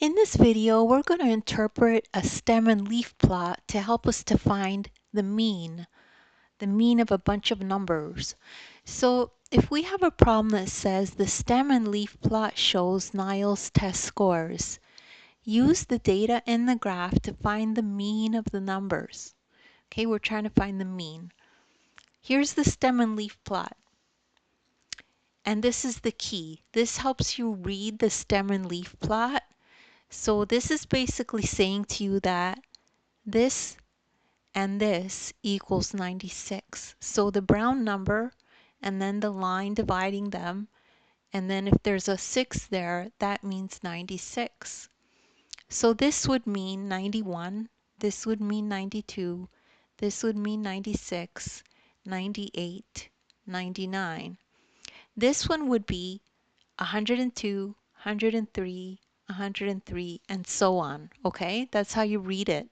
In this video, we're going to interpret a stem and leaf plot to help us to find the mean of a bunch of numbers. So if we have a problem that says the stem and leaf plot shows Niall's test scores, use the data in the graph to find the mean of the numbers. Okay, we're trying to find the mean. Here's the stem and leaf plot. And this is the key. This helps you read the stem and leaf plot. So this is basically saying to you that this and this equals 96. So the brown number and then the line dividing them, and then if there's a 6 there, that means 96. So this would mean 91, this would mean 92, this would mean 96, 98, 99. This one would be 102, 103, 103, and so on. Okay, that's how you read it.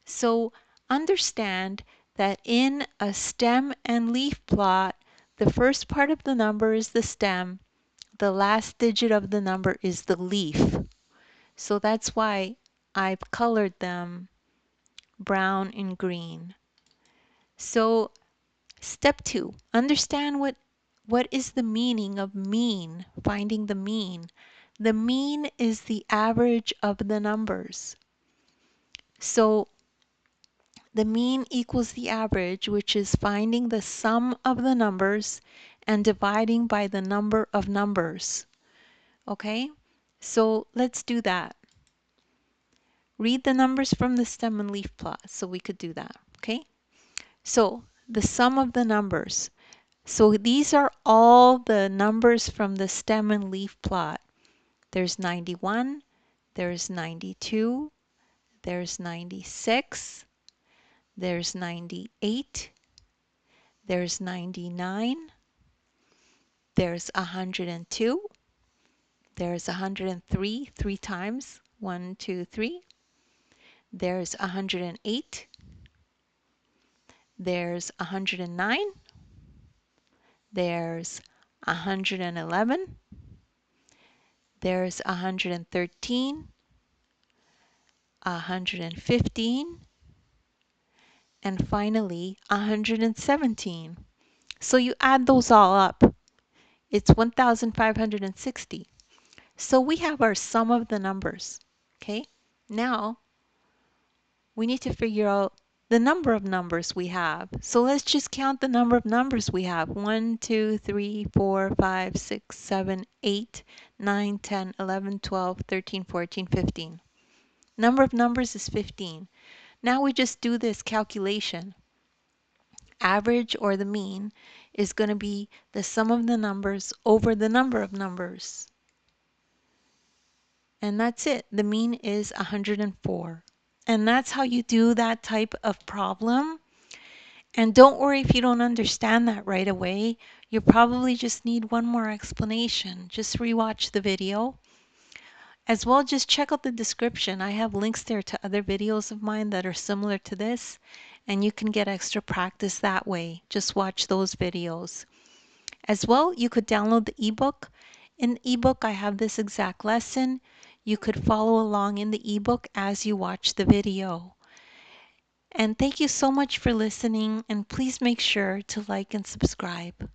So understand that in a stem and leaf plot, the first part of the number is the stem, the last digit of the number is the leaf. So that's why I've colored them brown and green. So step 2, understand what is the meaning of mean, finding the mean. The mean is the average of the numbers. So the mean equals the average, which is finding the sum of the numbers and dividing by the number of numbers. Okay, so let's do that. Read the numbers from the stem and leaf plot, so we could do that. Okay, so the sum of the numbers. So these are all the numbers from the stem and leaf plot. There's 91, there's 92, there's 96, there's 98, there's 99, there's 102, there's 103, 3 times, 1, 2, 3, there's 108, there's 109, there's 111, there's 113, 115, and finally 117. So you add those all up. It's 1,560. So we have our sum of the numbers. Okay, now we need to figure out the number of numbers we have. So let's just count the number of numbers we have. 1, 2, 3, 4, 5, 6, 7, 8, 9, 10, 11, 12, 13, 14, 15. Number of numbers is 15. Now we just do this calculation. Average, or the mean, is going to be the sum of the numbers over the number of numbers. And that's it. The mean is 104. And that's how you do that type of problem. And don't worry if you don't understand that right away. You probably just need one more explanation. Just rewatch the video. As well, just check out the description. I have links there to other videos of mine that are similar to this, and you can get extra practice that way. Just watch those videos. As well, you could download the ebook. In the ebook, I have this exact lesson. You could follow along in the ebook as you watch the video. And thank you so much for listening, and please make sure to like and subscribe.